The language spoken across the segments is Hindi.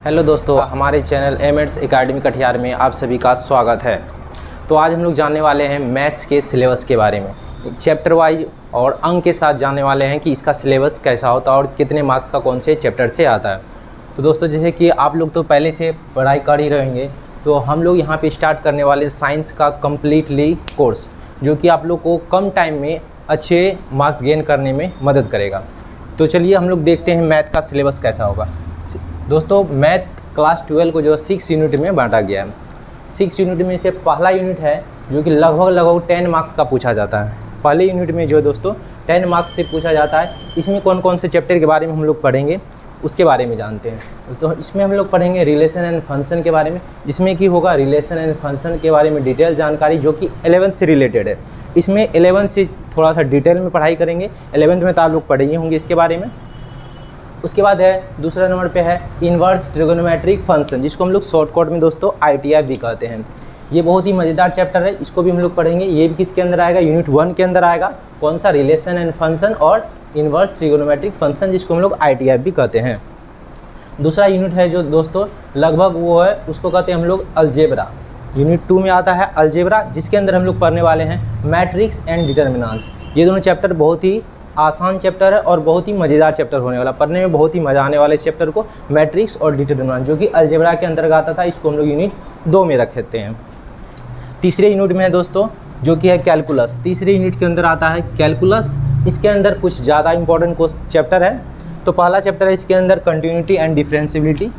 हेलो दोस्तों, हमारे चैनल एमेट्स एकेडमी कटिहार में आप सभी का स्वागत है। तो आज हम लोग जानने वाले हैं मैथ्स के सिलेबस के बारे में, चैप्टर वाइज और अंक के साथ जानने वाले हैं कि इसका सिलेबस कैसा होता है और कितने मार्क्स का कौन से चैप्टर से आता है। तो दोस्तों, जैसे कि आप लोग तो पहले से पढ़ाई कर ही रहेंगे, तो हम लोग यहाँ पर स्टार्ट करने वाले साइंस का कम्प्लीटली कोर्स, जो कि आप लोग को कम टाइम में अच्छे मार्क्स गेन करने में मदद करेगा। तो चलिए हम लोग देखते हैं मैथ का सिलेबस कैसा होगा। दोस्तों, मैथ क्लास 12 को जो 6 यूनिट में बांटा गया है। 6 यूनिट में से पहला यूनिट है जो कि लगभग 10 मार्क्स का पूछा जाता है। पहले यूनिट में जो दोस्तों 10 मार्क्स से पूछा जाता है, इसमें कौन कौन से चैप्टर के बारे में हम लोग पढ़ेंगे उसके बारे में जानते हैं। तो इसमें हम लोग पढ़ेंगे रिलेशन एंड फंक्शन के बारे में, जिसमें कि होगा रिलेशन एंड फंक्शन के बारे में डिटेल जानकारी, जो कि 11th से रिलेटेड है। इसमें 11th से थोड़ा सा डिटेल में पढ़ाई करेंगे, 11th में तो आप लोग पढ़ेंगे होंगे इसके बारे में। उसके बाद है दूसरा नंबर पे है इन्वर्स ट्रिगोनोमेट्रिक फंक्शन, जिसको हम लोग शॉर्टकट में दोस्तों ITF भी कहते हैं। ये बहुत ही मज़ेदार चैप्टर है, इसको भी हम लोग पढ़ेंगे। ये भी किसके अंदर आएगा? यूनिट 1 के अंदर आएगा। कौन सा? रिलेशन एंड फंक्शन और इन्वर्स ट्रिगोनोमेट्रिक फंक्शन, जिसको हम लोग ITF भी कहते हैं। दूसरा यूनिट है जो दोस्तों लगभग वो है, उसको कहते हैं हम लोग अलजेब्रा। यूनिट 2 में आता है अलजेब्रा, जिसके अंदर हम लोग पढ़ने वाले हैं मैट्रिक्स एंड डिटर्मिनेंट्स। ये दोनों चैप्टर बहुत ही आसान चैप्टर है और बहुत ही मज़ेदार चैप्टर होने वाला, पढ़ने में बहुत ही मज़ा आने वाला इस चैप्टर को। मैट्रिक्स और डिटरमिनेंट जो कि अलजेब्रा के अंतर्गत आता था, इसको हम लोग यूनिट 2 में रखते हैं। तीसरे यूनिट में है दोस्तों जो कि है कैलकुलस। तीसरे यूनिट के अंदर आता है कैलकुलस। इसके अंदर कुछ ज़्यादा इंपॉर्टेंट चैप्टर है। तो पहला चैप्टर है इसके अंदर कंटिन्यूटी एंड डिफरेंशियबिलिटी,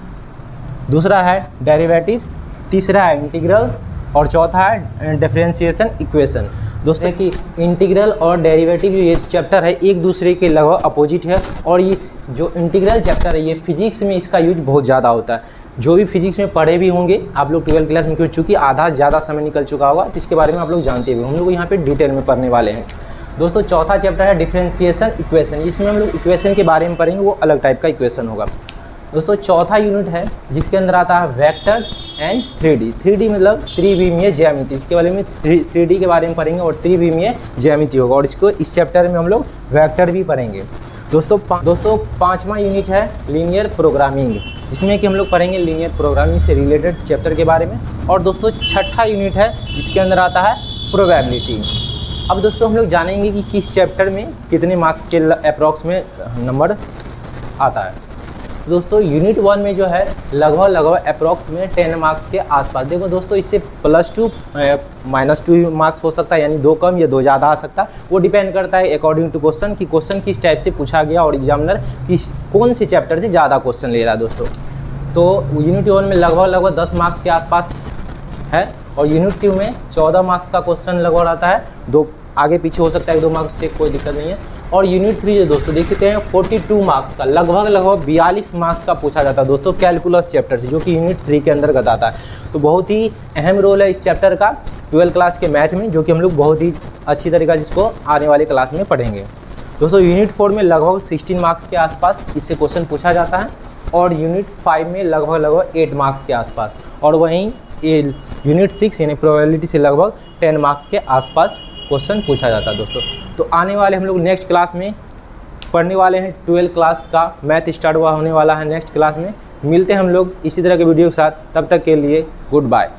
दूसरा है डेरिवेटिव्स, तीसरा है इंटीग्रल और चौथा है डिफरेंशिएशन इक्वेशन। दोस्तों कि इंटीग्रल और डेरिवेटिव ये चैप्टर है एक दूसरे के लगभग अपोजिट है, और इस जो इंटीग्रल चैप्टर है ये फिजिक्स में इसका यूज बहुत ज़्यादा होता है। जो भी फिजिक्स में पढ़े भी होंगे आप लोग 12th क्लास में, क्योंकि चूँकि आधा ज़्यादा समय निकल चुका होगा, तो इसके बारे में आप लोग जानते भी। हम लोग यहाँ पे डिटेल में पढ़ने वाले हैं। दोस्तों चौथा चैप्टर है डिफरेंशिएशन इक्वेशन। इसमें हम लोग इक्वेशन के बारे में पढ़ेंगे, वो अलग टाइप का इक्वेशन होगा। दोस्तों चौथा यूनिट है जिसके अंदर आता है वेक्टर्स एंड 3D। 3D मतलब त्रिविमीय ज्यामिति। इसके बारे में 3D के बारे में पढ़ेंगे और त्रिविमीय ज्यामिति होगा, और इसको इस चैप्टर में हम लोग वेक्टर भी पढ़ेंगे। दोस्तों पाँचवा यूनिट है लीनियर प्रोग्रामिंग, जिसमें कि हम लोग पढ़ेंगे लीनियर प्रोग्रामिंग से रिलेटेड चैप्टर के बारे में। और दोस्तों छठा यूनिट है जिसके अंदर आता है प्रोबेबिलिटी। अब दोस्तों हम लोग जानेंगे कि किस चैप्टर में कितने मार्क्स के अप्रॉक्स में नंबर आता है। दोस्तों यूनिट 1 में जो है लगभग अप्रॉक्स में 10 मार्क्स के आसपास। देखो दोस्तों, इससे +2 -2 मार्क्स हो सकता है, यानी 2 कम या 2 ज़्यादा आ सकता है। वो डिपेंड करता है अकॉर्डिंग टू क्वेश्चन कि क्वेश्चन किस टाइप से पूछा गया और एग्जामिनर कौन से चैप्टर से ज़्यादा क्वेश्चन ले रहा है दोस्तों। तो यूनिट 1 में लगभग 10 मार्क्स के आसपास है, और यूनिट 2 में 14 मार्क्स का क्वेश्चन लगभग आता है। 2 आगे पीछे हो सकता है, 2 मार्क्स से कोई दिक्कत नहीं है। और यूनिट 3 दोस्तों देखते हैं 42 मार्क्स का, लगभग 42 मार्क्स का पूछा जाता है दोस्तों कैलकुलस चैप्टर से, जो कि यूनिट 3 के अंदर आता है। तो बहुत ही अहम रोल है इस चैप्टर का 12th क्लास के मैथ में, जो कि हम लोग बहुत ही अच्छी तरीक़ा से इसको आने वाले क्लास में पढ़ेंगे। दोस्तों यूनिट 4 में लगभग 16 मार्क्स के आसपास इससे क्वेश्चन पूछा जाता है, और यूनिट 5 में लगभग 8 मार्क्स के आसपास, और वहीं यूनिट 6 यानी प्रोबेबिलिटी से लगभग 10 मार्क्स के आसपास क्वेश्चन पूछा जाता है दोस्तों। तो आने वाले हम लोग नेक्स्ट क्लास में पढ़ने वाले हैं 12th क्लास का मैथ स्टार्ट होने वाला है नेक्स्ट क्लास में। मिलते हैं हम लोग इसी तरह के वीडियो के साथ, तब तक के लिए गुड बाय।